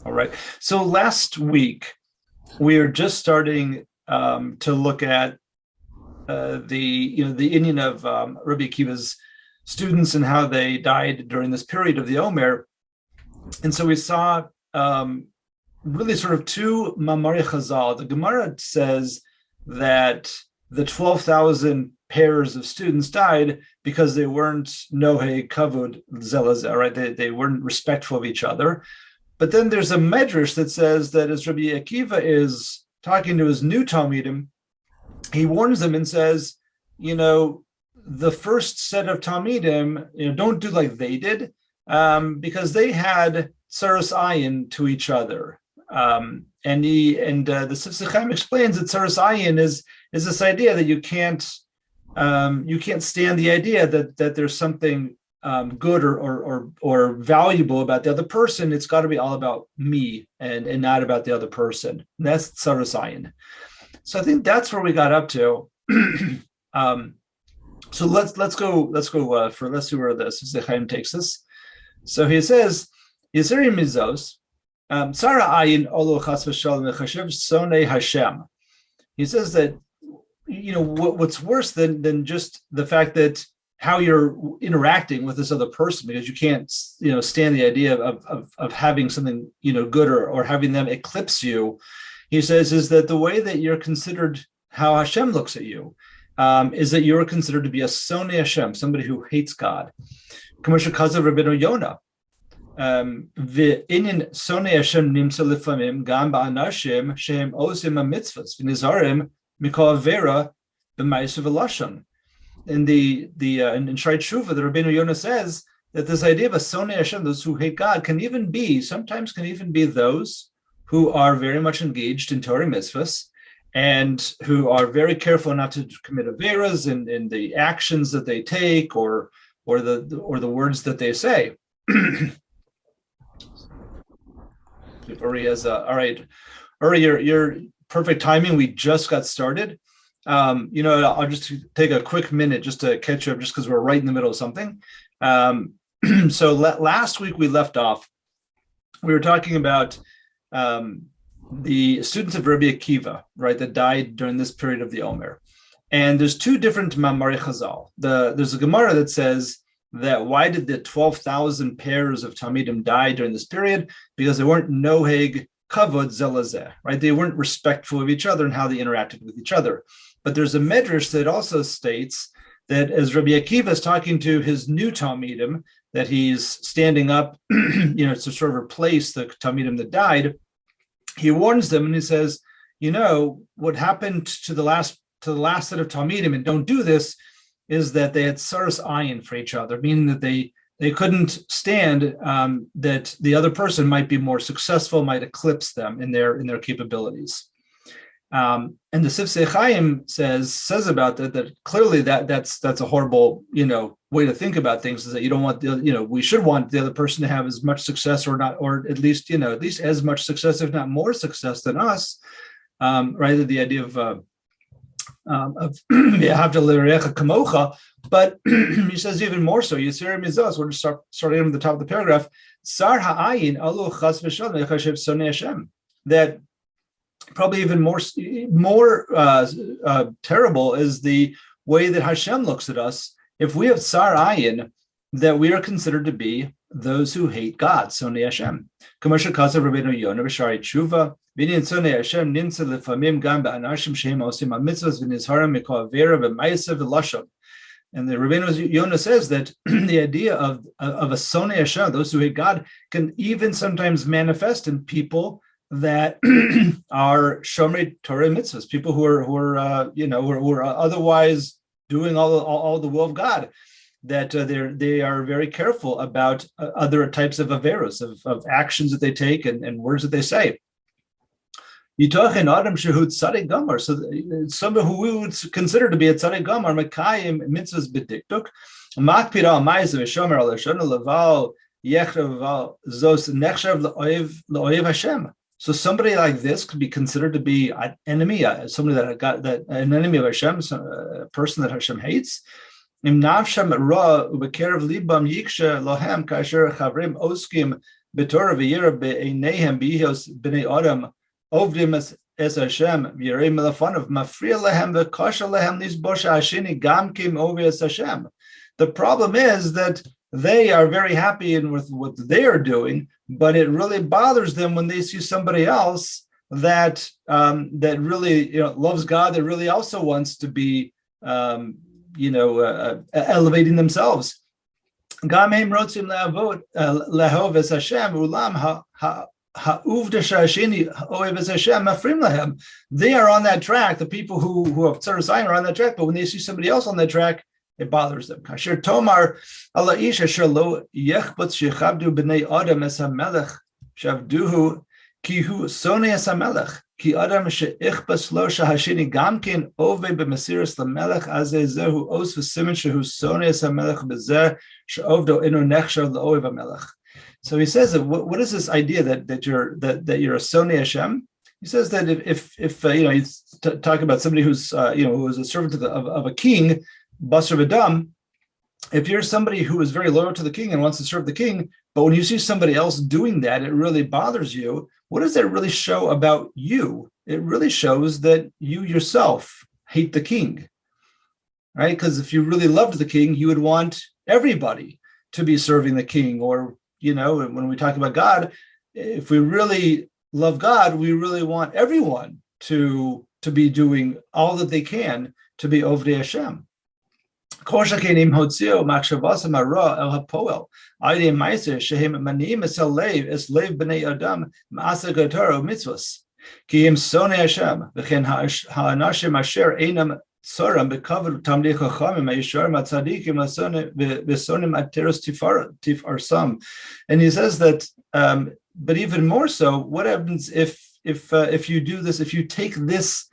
All right. So last week we are just starting to look at the Indian of Rebi Akiva's students and how they died during this period of the Omer. And so we saw really sort of two Mamari Chazal. The Gemara says that the 12,000 pairs of students died because they weren't nohe kavod zelazeh, right? They weren't respectful of each other. But then there's a medrash that says that as Rebi Akiva is talking to his new Talmidim, he warns them and says, the first set of Talmidim, don't do like they did, because they had tsaros ayin to each other. The Sefiras Chaim explains that tsaros ayin is this idea that you can't stand the idea that there's something good or valuable about the other person. It's got to be all about me and not about the other person. And that's tsaros ayin. So I think that's where we got up to. So let's see where the Sefiras Chaim takes us. So he says, Yiseri mizos, Tzara ayin olo chas v'shalom v'chashev sonei Hashem. He says that what's worse than just the fact that how you're interacting with this other person, because you can't stand the idea of having something good or having them eclipse you. He says is that the way that you're considered, how Hashem looks at you, is that you're considered to be a sonei Hashem, somebody who hates God. Commercial kazav Rabbeinu Yonah. V'inyan sonei Hashem nimsa lefamim gam ba'anashim shehem osim hamitzvos v'nizarim mikol avera b'ma'asav v'lashon. In Shrai Tshuva, the Rabbeinu Yonah says that this idea of a sonei Hashem, those who hate God, can even be those who are very much engaged in Torah mitzvahs and who are very careful not to commit averas in the actions that they take or the words that they say. Uri has all right. Uri, your perfect timing. We just got started. I'll just take a quick minute just to catch up, just because we're right in the middle of something. So last week we left off. We were talking about the students of Rebi Akiva, right, that died during this period of the Omer. And there's two different Mamari Chazal. There's a Gemara that says that why did the 12,000 pairs of Talmidim die during this period? Because they weren't noheg kavod zelazeh, right? They weren't respectful of each other and how they interacted with each other. But there's a medrash that also states that as Rebi Akiva is talking to his new Talmidim, that he's standing up, to sort of replace the Talmidim that died, he warns them and he says, what happened to the last set of Talmidim, and don't do this, is that they had tsaros ayin for each other, meaning that they couldn't stand that the other person might be more successful, might eclipse them in their capabilities. And the Sefiras Chaim says about that clearly that's a horrible way to think about things, is that you don't want we should want the other person to have as much success or not, or at least as much success, if not more success than us, right? The idea of kamocha, but he says even more so. Yisrael mizos. We're just starting at the top of the paragraph. Sar ha'ayin alu chas v'shalom echashev sonei Hashem. That probably even more terrible is the way that Hashem looks at us. If we have tsar ayin, that we are considered to be those who hate God, sonei Hashem. Commercial kazav Rabbeinu Yonah b'Shrai Tshuva. V'inyan sonei Hashem nimtza lefamim gam ba'anashim shehem osim hamitzvos v'nizharim mikol avera v'ma'asav v'lashon. And the Rabbeinu Yonah says that the idea of a sonei Hashem, those who hate God, can even sometimes manifest in people that are shomrei Torah mitzvahs, people who are otherwise doing all the will of God, that they are very careful about other types of averos, of actions that they take and words that they say. Yitochen adam shehu tzaddik gamar. So somebody who we would consider to be a tzaddik gamar, mekayim mitzvahs b'dikduk, makpid al ma'asav v'shomer al lashon leval yechrav zos nechshav le'oyev Hashem. So somebody like this could be considered to be an enemy, somebody an enemy of Hashem, a person that Hashem hates. Im nafsham ra ubekerev libam yiksha lohem kasher chavrim oskim B'Torah v'yira be'eineihem b'ihos b'nei Adam ovdim es Hashem v'yirei melafanav mafriya lehem v'kasha lehem lisbosha hashini gam kim ovi es Hashem. The problem is that they are very happy with what they are doing, but it really bothers them when they see somebody else that that really loves God, that really also wants to be elevating themselves. They are on that track. The people who have Sefiras are on that track, but when they see somebody else on that track, it bothers them. Kasher Tomar Allah Isha Shalo Yechbutz Shechabdu B'nei Adam Es HaMelech Shavduhu Ki Hu Sone Es HaMelech Ki Adam Sheichbas Lo Shahashini Gamkin Ove B'Mesiras LaMelech Azeh Zehu Os V'Simen Shehu Sone Es HaMelech B'Zeh She'ovdo Inu Nechshav L'Oev HaMelech. So he says that what is this idea that you're a Sone Hashem? He says that if you talk about somebody who's who is a servant of a king, Basar V'Dam, if you're somebody who is very loyal to the king and wants to serve the king, but when you see somebody else doing that, it really bothers you. What does that really show about you? It really shows that you yourself hate the king, right? Because if you really loved the king, you would want everybody to be serving the king. Or, when we talk about God, if we really love God, we really want everyone to be doing all that they can to be Ovdei Hashem. But even more so, what happens if you do this, if you take this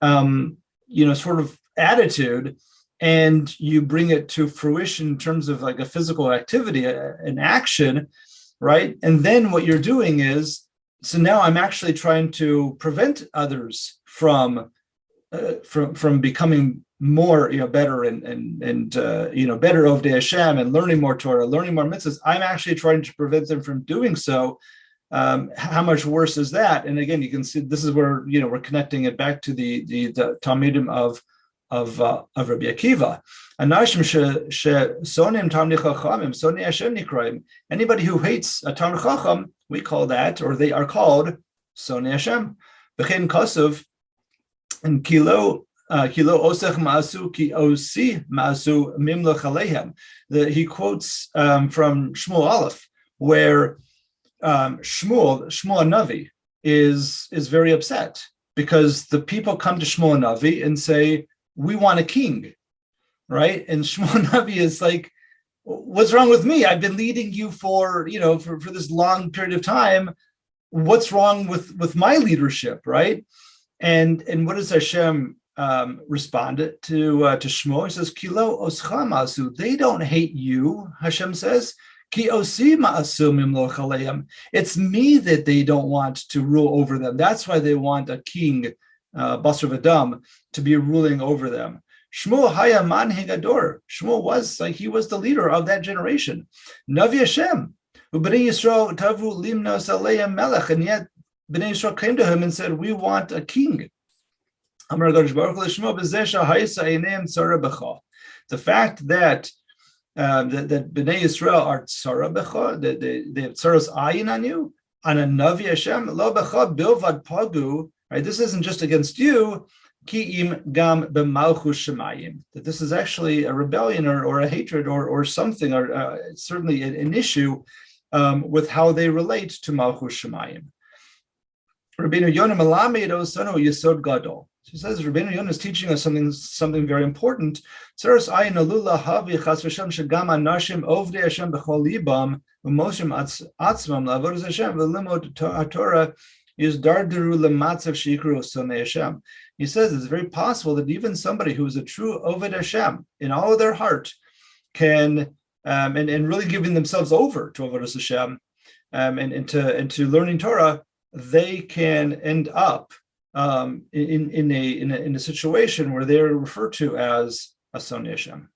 sort of attitude and you bring it to fruition in terms of like a physical activity, an action, right? And then what you're doing is, so now I'm actually trying to prevent others from becoming more, better and better Ovdei Hashem and learning more Torah, learning more mitzvahs. I'm actually trying to prevent them from doing so. How much worse is that? And again, you can see this is where we're connecting it back to the Talmidim of Rebi Akiva. Anybody who hates a Talmid Chacham, we call that, or they are called Sonei Hashem. V'chein Kosov and Kilo Osech Maasu Ki Osi Maasu Mimloch Alehem. He quotes from Shmuel Aleph, where Shmuel Navi is very upset because the people come to Shmuel Navi and say, we want a king, right? And Shmuel Navi is like, what's wrong with me? I've been leading you for this long period of time. What's wrong with my leadership, right? And what does Hashem respond to Shmuel? He says, Kilo oscha masu. They don't hate you, Hashem says. Ki osi ma'asu mimloch aleim. It's me that they don't want to rule over them. That's why they want a king, Basar V'Dam, to be ruling over them. Shmuel haya manhig ador. Shmuel was the leader of that generation. Navi Hashem. B'nai Yisrael tavu limnos aleim melech. And yet B'nai Yisrael came to him and said, we want a king. The fact that B'nai Yisrael are tzara becha, that they have tzaras ayin on you, on a Navi Hashem, lo becha bilvad pagu. Right, this isn't just against you, ki'im gam b'malchus shemayim, that this is actually a rebellion or a hatred or something, or certainly an issue with how they relate to malchus shemayim. Rabbeinu Yonah Malamed Osanu Yesod Gadol. She says Rabbeinu Yonah is teaching us something very important. Tzaras ayin alula havi chas v'shem shegam anashim ovdei Hashem b'chol libam u'moshim atzmam la'avodas Hashem v'limod haTorah is dardaru lematzav shikru sonei Hashem. He says it's very possible that even somebody who is a true Oved Hashem in all of their heart can and really giving themselves over to Avodas Hashem and to learning Torah, they can end up in a situation where they're referred to as a Sonei Hashem.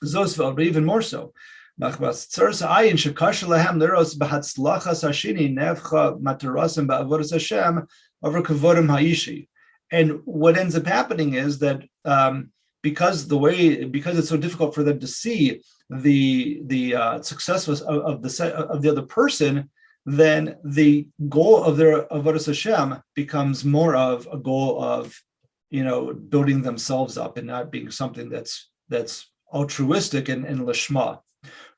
Zosvel, but even more so. Machbas tzuras ayin shekasher lahem leros b'hatzlachas hashini nevcha matarasim ba'avodas Hashem over kavodim ha'ishi. And what ends up happening is that because it's so difficult for them to see the success of the other person, then the goal of their avodas Hashem becomes more of a goal of building themselves up and not being something that's altruistic and lishma.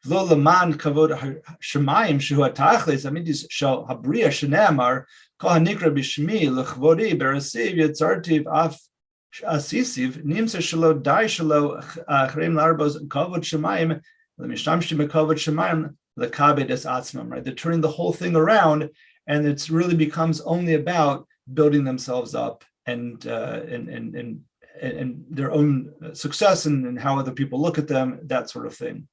Lo leman kavod shemayim shehu atachlis amidis shel habriya shenemar kol hanikra b'shmi lechvodi berasiv yitzartiv af asisiv nimsa shelo dai shelo achrem larbos kavod shemayim lemishtamshim kavod shemayim lekabed es atzmam. Right, they're turning the whole thing around, and it's really becomes only about building themselves up and their own success and how other people look at them, that sort of thing.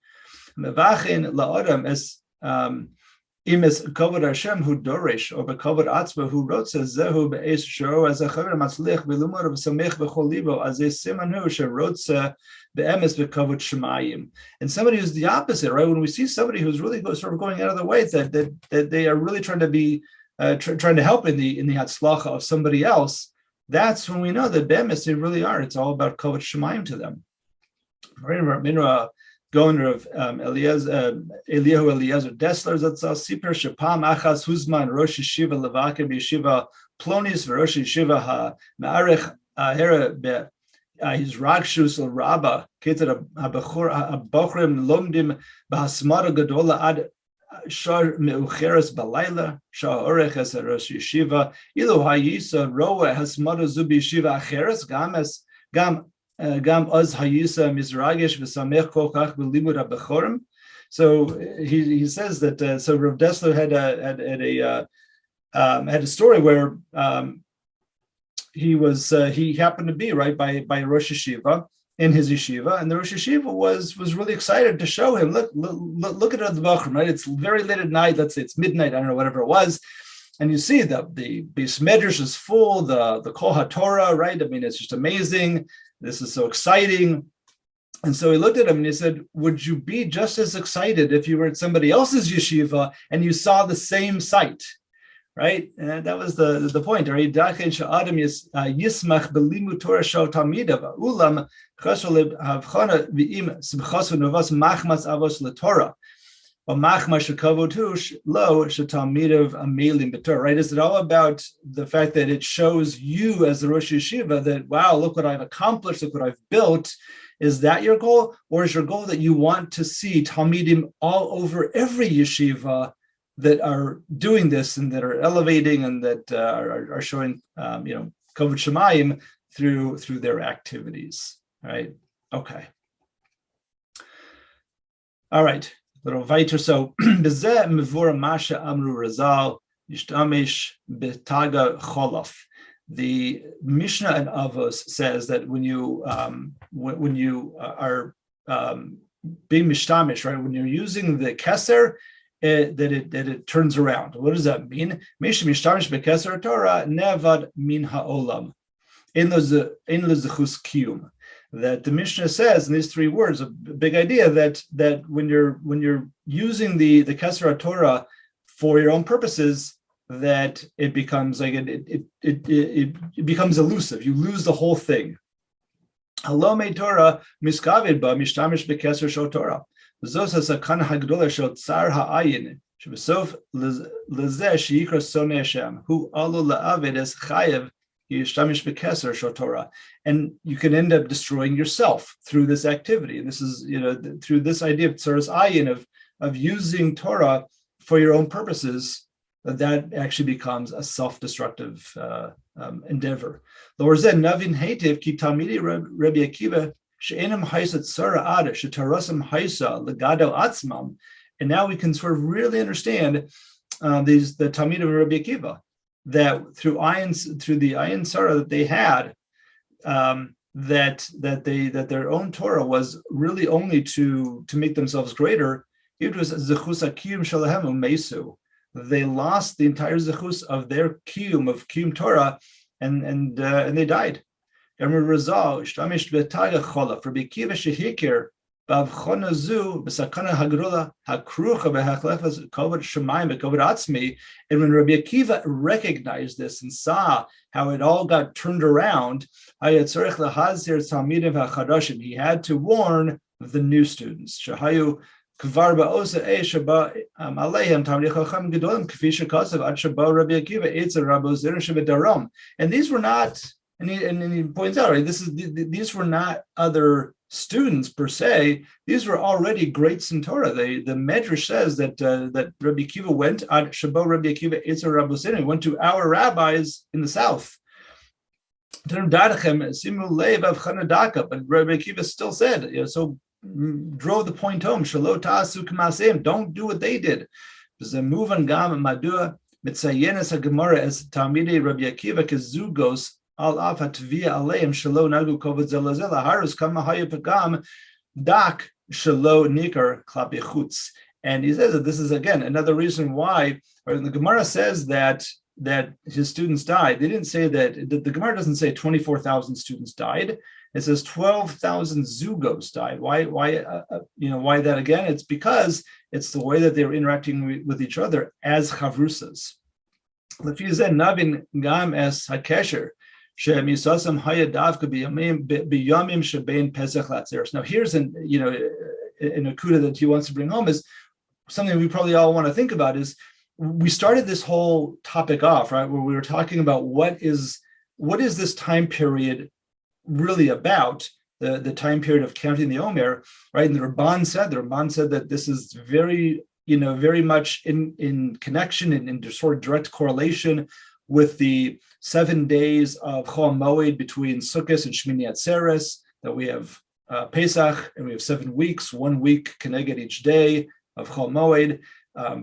Mevachin la'adam es imes kavod Hashem hu doresh or bekavod atzma hu rotze zehu be'es shoro as a chaver matzlich v'lumar v'samech v'chol libo as a siman hu sherotze be'emes bekavod shemayim. And somebody who's the opposite, right? When we see somebody who's really sort of going out of their way, that they are really trying to be trying to help in the hatzlacha of somebody else, that's when we know that be'emes they really are. It's all about kavod shemayim to them. Governor of Eliyahu Eliezer Dessler Zatzal Siper Shapam Achas Huzman Rosh Yeshiva Levaker B'Yeshiva Plonis V'Rosh Yeshiva Ha Ma'arich Hera Be His Ragshus El Rabba Keter HaBochrim Lomdim B'Hasmara Gadola Ad Shar Meucheres Balayla Shah Orech Es Rosh Yeshiva Ilu HaYisa Roa Hasmara Zubi Yeshiva Acheres Gam Gam az hayisa mizragesh v'samech kol kach b'limud habechorim. So he says that so Rav Dessler had a story where he happened to be right by Rosh Yeshiva in his yeshiva, and the Rosh Yeshiva was really excited to show him, look at the Bachrim, right? It's very late at night, let's say it's midnight, I don't know, whatever it was. And you see the Beis Medrash is full, the Kol HaTorah, right? I mean, it's just amazing. This is so exciting. And so he looked at him and he said, would you be just as excited if you were at somebody else's yeshiva and you saw the same sight, right? And that was the point. Right? Is it all about the fact that it shows you as the Rosh Yeshiva that, wow, look what I've accomplished, look what I've built? Is that your goal? Or is your goal that you want to see Talmidim all over every yeshiva that are doing this and that are elevating and that are showing, Kavod Shemayim through their activities, right? Okay. All right. Little weiter. So, bezeh mevura masha amru razal yishtamish betaga cholof. The Mishnah and Avos says that when you are being mishtamish, right, when you're using the keser, that it turns around. What does that mean? Mish mishtamish bekeser Torah nevad min haolam in the zechus kiyum. That the Mishnah says in these three words, a big idea that when you're using the Keser Torah for your own purposes, that it becomes like it becomes elusive. You lose the whole thing. Halomei Torah miskavid ba mishtamish bekeser shel Torah. Zos hasakana hagdola shel tsar ha'ayin shebesof lezeh sheyikra sonei Hashem hu alu la'aved es chayev. And you can end up destroying yourself through this activity. And this is, through this idea of tzuras ayin of using Torah for your own purposes, that actually becomes a self-destructive endeavor. Lower zen navin heitiv ki talmidei Rebi Akiva she'enam haisa tzara ada she'tarasam haisa legado atzmam. And now we can sort of really understand the talmidim of Rebi Akiva, that through the ayin sarah that they had, that their own Torah was really only to make themselves greater. It was zechus akiyum shalahem umesu. They lost the entire zechus of their kiyum Torah, and they died. Rabbi Akiva shehikir B'avchona zu b'sakana hagrola hakrucha b'hachlefas kovod shemayim b'kovod atzmi. And when Rebi Akiva recognized this and saw how it all got turned around, he had to warn the new students. Shahayu kvar ba'osa sheba aleihem tamidei chacham gedolim k'fi shekasav ad sheba Rebi Akiva etzer rabo zera shebedarom. And these were not, and he points out, right, these were not other students per se. These were already greats in Torah. The Medrash says that Rebi Akiva went ad sheba Rebi Akiva etzer rabo zera. He went to our rabbis in the south. But Rebi Akiva still said, so drove the point home. Don't do what they did. As Talmidei Rebi Akiva kezugos al af hatvia aleim shelo nagu kovod zelazeh laharus kama haya pagam dak shelo nikar klapi chutz. And he says that this is again another reason why, or the Gemara says that his students died. They didn't say that. The Gemara doesn't say 24,000 students died. It says 12,000 zugos died. Why that again? It's because it's the way that they were interacting with each other as chavrusas. Navin gam es hakesher shemisasam haya davka biyamim shebein pesach latzeres. Now here's an akuda that he wants to bring home is something we probably all want to think about is we started this whole topic off, right, where we were talking about what is this time period really about, the time period of counting the haomer, right? And the Ramban said that this is very much in connection and in sort of direct correlation with the 7 days of Chol Moed between Sukkot and Shmini Atzeres, that we have Pesach, and we have 7 weeks, 1 week keneged each day of Chol Moed.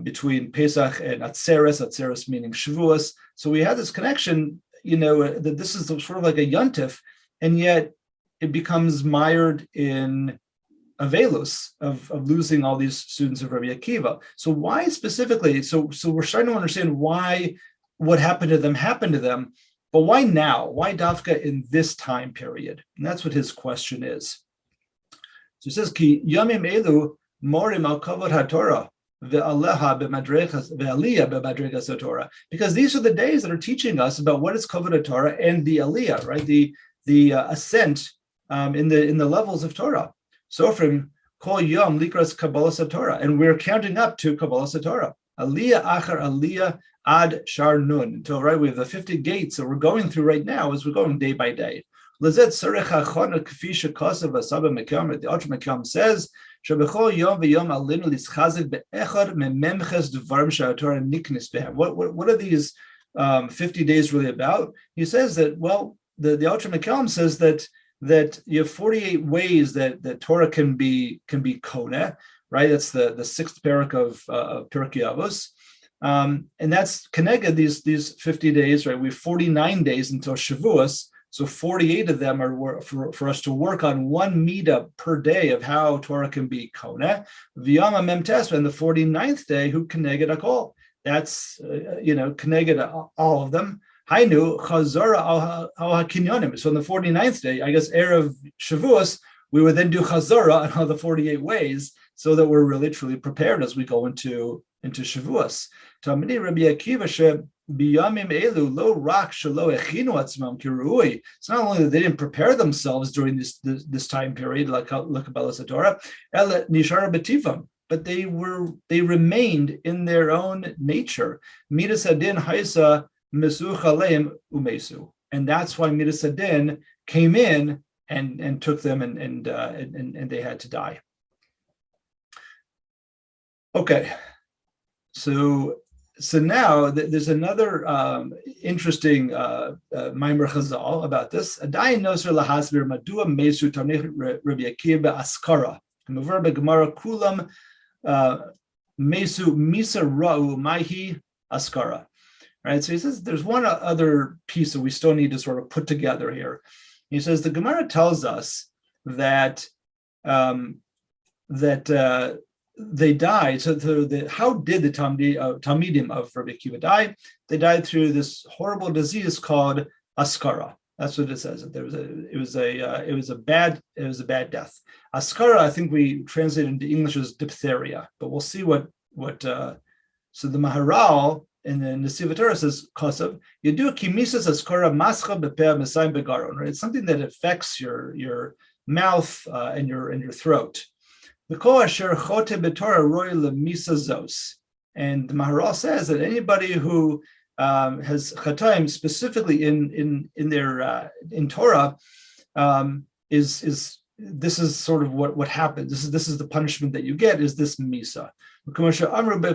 Between Pesach and Atzeres meaning Shavuos. So we had this connection, that this is sort of like a yontif, and yet it becomes mired in avelus of losing all these students of Rebi Akiva. So why specifically? So we're starting to understand why what happened to them, but why now? Why Dafka in this time period? And that's what his question is. So he says, Ki yamim elu morim al kavod haTorah. Because these are the days that are teaching us about what is kavod Torah and the aliyah, right? The ascent in the levels of Torah. So from kol yom likras kabbalas Torah, and we're counting up to kabbalas Torah. Aliyah achar aliyah ad shar nun, until right we have the 50 gates that we're going through right now as we're going day by day. The Ultra Mekam says. What are these 50 days really about? He says that, well, the Ultra Mekam says that you have 48 ways that Torah can be koneh, right? That's the 6th parak of Pirkei Avos. And that's keneged these 50 days, right? We have 49 days until Shavuos. So 48 of them are for us to work on 1 midah per day of how Torah can be koneh. V'yama memtes, and the 49th day, who keneged akol. That's keneged all of them. Hainu chazara al hakinyonim. So on the 49th day, I guess erev Shavuos, we would then do chazara on all the 48 ways, so that we're really truly prepared as we go into Shavuos. Talmidei Rebi Akiva biyamim elu lo rak shelo echinu atzmam kirui. It's not only that they didn't prepare themselves during this time period, like Kabbalas Torah, ela nishara b'tivam, but they remained in their own nature. Midas hadin haisa mesuch aleim umesu, and that's why Midas hadin came in and took them and they had to die. Okay, so now there's another interesting Maimer Chazal about this. Adayin noser lahasbir madua mesu tamnei Rebi Akiva askara. Mover beGemara kulam mesu misa ra'u maihi askara. Right. So he says there's one other piece that we still need to sort of put together here. He says the Gemara tells us that they died. So how did the Talmidim of Rebi Akiva die? They died through this horrible disease called askara. That's what it says. It was a bad death. Askara, I think we translate into English as diphtheria, but we'll see what so the Maharal in the Sefiras says kosav yedu kimisas askara mascha bepeh mesayim begaron. Right, it's something that affects your mouth and your throat. The kol asher chote betorah roy lemisa zos, and the Maharal says that anybody who has chataim specifically in their in Torah is this is sort of what happens. This is the punishment that you get, is this misa. In Shabbat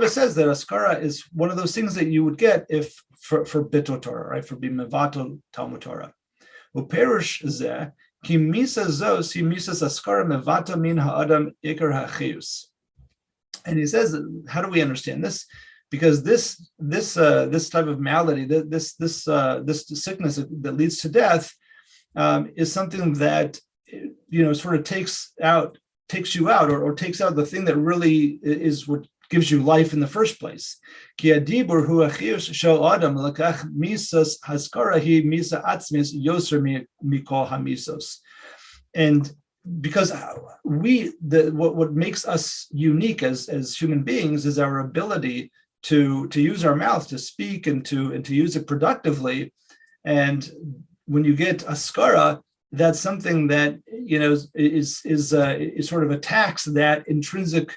says that askara is one of those things that you would get if for bito Torah, right? For being mevato Talmud Torah. Uperush zeh ki misa zos hi misas askara mevata min ha'adam ikar ha'chiyus. And he says, how do we understand this? Because this type of malady, this sickness that leads to death, is something that sort of takes you out, or takes out the thing that really is what gives you life in the first place. Ki adibur hu achiyus shel adam lekach misas haskara hi misa atzmis yoser mikol hamisos. And because what makes us unique as human beings is our ability to use our mouth to speak and to use it productively. And when you get askara, that's something that is sort of attacks that intrinsic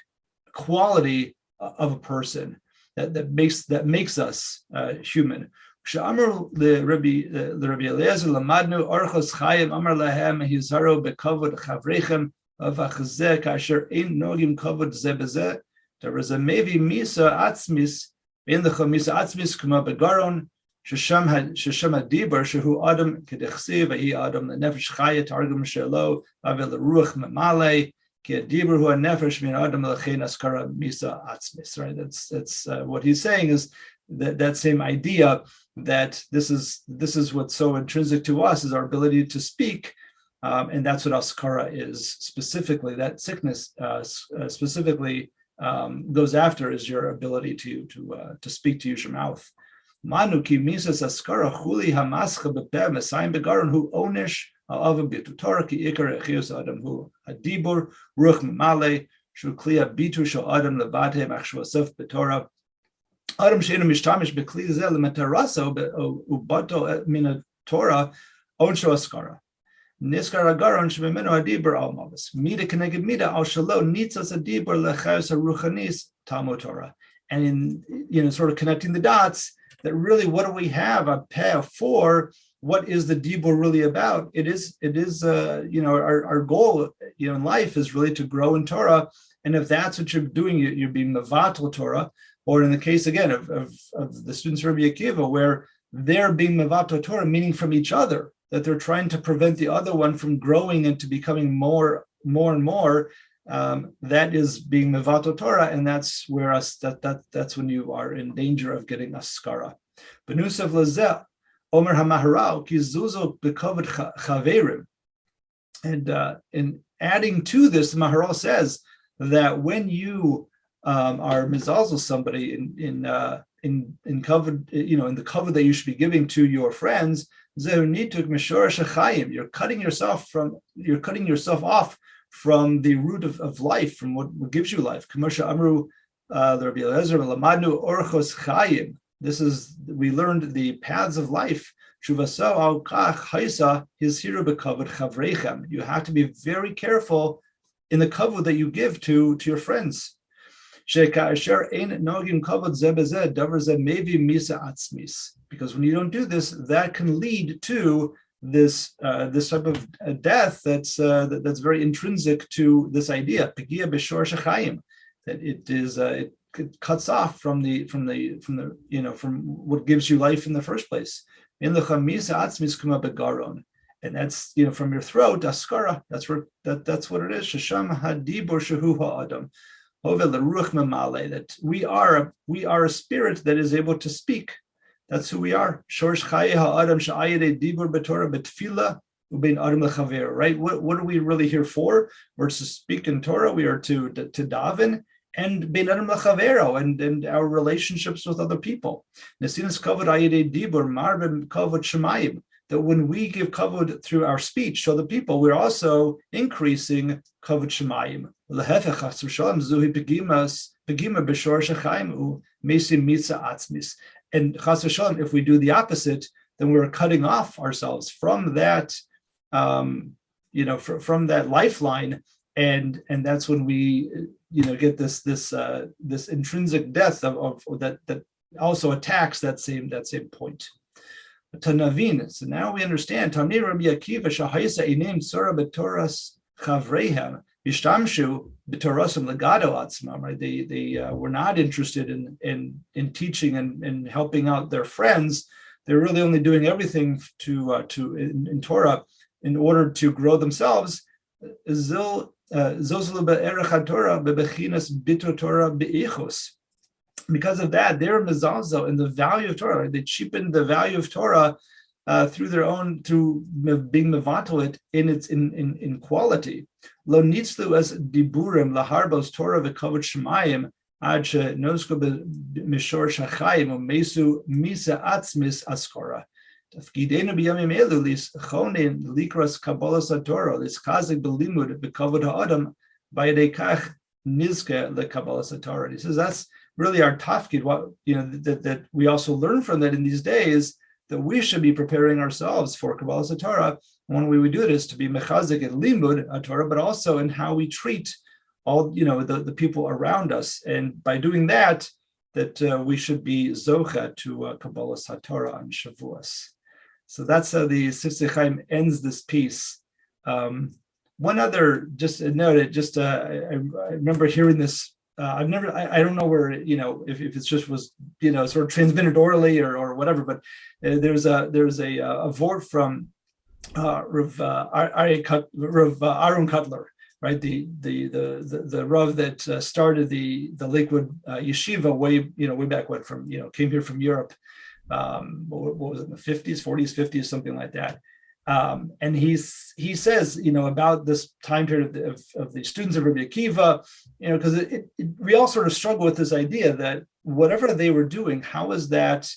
quality of a person that makes us human. Sh'amar Rebi Eliezer lamadnu orchos chayim amar lahem hizaro bekavod chavrechem avachzeh kasher ein nogim kavod zeh bezeh. There was a mevi misa atzmis in the misa atzmis kuma begaron shesham hadibar shehu adam kedechsi vahi adam lenefesh chaya targum shelo avel ruach memale ki hadibar hu nefesh min adam lechein askara misa atzmis. Right. That's what he's saying is that same idea that this is what's so intrinsic to us is our ability to speak, and that's what askara is specifically. That sickness specifically goes after is your ability to speak, to use your mouth. Manu ki misas askara chuli hamascha bepeh mesayim begaron hu onish ha'ava bitu Torah ki ikar echius adam hu hadibur ruach memale shu kliya bitu shel adam levate machshu asaf betorah adam sheinu mishtamish bekli zeh lemetarasa ubato min Torah onsho askara. Niskar agaron shememenu adibur al mavis mida keneged mida al shalo nitzas adibur lechayos haruchanis Talmud Torah. And in sort of connecting the dots, that really what do we have a path for? What is the dibur really about? It is our goal in life is really to grow in Torah, and if that's what you're doing, you're being mevatel Torah, or in the case again of the students of Rebi Akiva, where they're being mevatel Torah, meaning from each other, that they're trying to prevent the other one from growing into becoming more and more. That is being mevatel Torah, and that's where that's when you are in danger of getting askara. Benusav lazeh haomer hamaharal ki zuzo bekavod chaverim. And in adding to this, the Maharal says that when you are mizalzel somebody in kavod, in the kavod that you should be giving to your friends, you're cutting yourself off from the root of life, from what gives you life. We learned the paths of life. You have to be very careful in the kavod that you give to your friends. Because when you don't do this, that can lead to this type of death that's very intrinsic to this idea, that it cuts off from what gives you life in the first place. And that's from your throat, askara. That's what it is. Shesham hadibur shehu ha'adam. That we are a spirit that is able to speak. That's who we are. Right? What are we really here for? We're to speak in Torah. We are to daven, and bein adam lachavero, and our relationships with other people. Nesinas kavod ayidei dibur marbim kavod shemayim. That when we give kavod through our speech to other people, we're also increasing kavod shemayim. Lehefech chas v'shalom zuhi pegima b'shor shechaim u mesim mitza atzmis. And chas v'shalom, if we do the opposite, then we're cutting off ourselves from that, from that lifeline, and that's when we, get this intrinsic death of that also attacks that same point. Tanavin. So now we understand. Tamni Rebi Akiva shahayisa inim tzora b'toras chavreihem yishtamshu b'torasam legado atzmam. Right? They were not interested in teaching and helping out their friends. They're really only doing everything in Torah in order to grow themselves. Because of that, they're mezalzel in the value of Torah. They cheapened the value of Torah through being mevatel it in quality. Lo nitzlu as diburim laharbos Torah v'kavod shemayim ad she'nosko b'mishor shachayim u'mesu misa atzmis askora. Tafkidenu b'yamim elu lischonin likras kabbalas haTorah lischazik b'limud b'kavod ha'adam b'yadei kach nizke lekabbalas haTorah. He says that's really our tafkid. What that we also learn from that in these days, that we should be preparing ourselves for Kabbalas HaTorah. One way we do it is to be mechazik and limud HaTorah, but also in how we treat all the people around us. And by doing that we should be zocha to Kabbalas HaTorah on Shavuos. So that's how the Sifsei Chaim ends this piece. One other, just a note, I remember hearing this. I don't know where, if it's just was, sort of transmitted orally or whatever, but there's a vort from Rav Aaron Cutler, right? The Rav that started the Lakewood Yeshiva way back when, came here from Europe. What was it, in the 50s, 40s, 50s, something like that. And he says, about this time period of the students of Rebi Akiva, because we all sort of struggle with this idea that whatever they were doing, how is that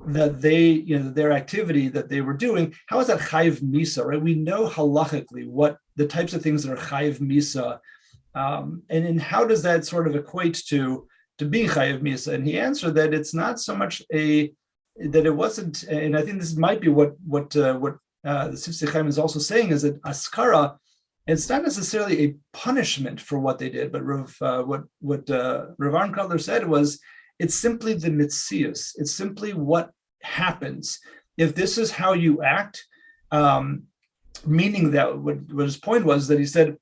they, their activity that they were doing, how is that chayiv misa, right? We know halachically what the types of things that are chayiv misa, and how does that sort of equate to being chayiv misa? And he answered that it's not so much that it wasn't, and I think this might be what the Sifsei Chaim is also saying, is that askara, it's not necessarily a punishment for what they did, but what Rav Aaron Kotler said was, it's simply the mitzias. It's simply what happens. If this is how you act, meaning that what his point was that he said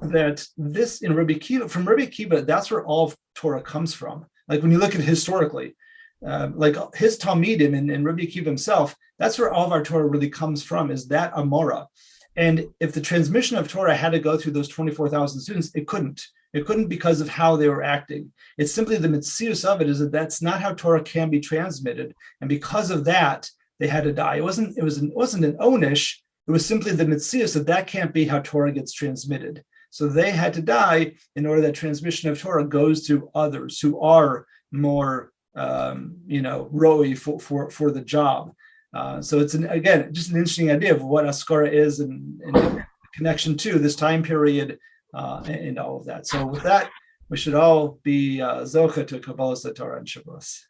that this from Rebi Akiva, that's where all of Torah comes from. Like when you look at it historically, like his Talmidim and Rebi Akiva himself, that's where all of our Torah really comes from, is that Amora. And if the transmission of Torah had to go through those 24,000 students, it couldn't. It couldn't because of how they were acting. It's simply the mitzius of it is that that's not how Torah can be transmitted. And because of that, they had to die. It wasn't an onish. It was simply the mitzius that can't be how Torah gets transmitted. So they had to die in order that transmission of Torah goes to others who are more roi for the job. So it's again just an interesting idea of what askara is and connection to this time period and all of that. So with that, we should all be zocha to Kabbalas HaTorah and Shavuos.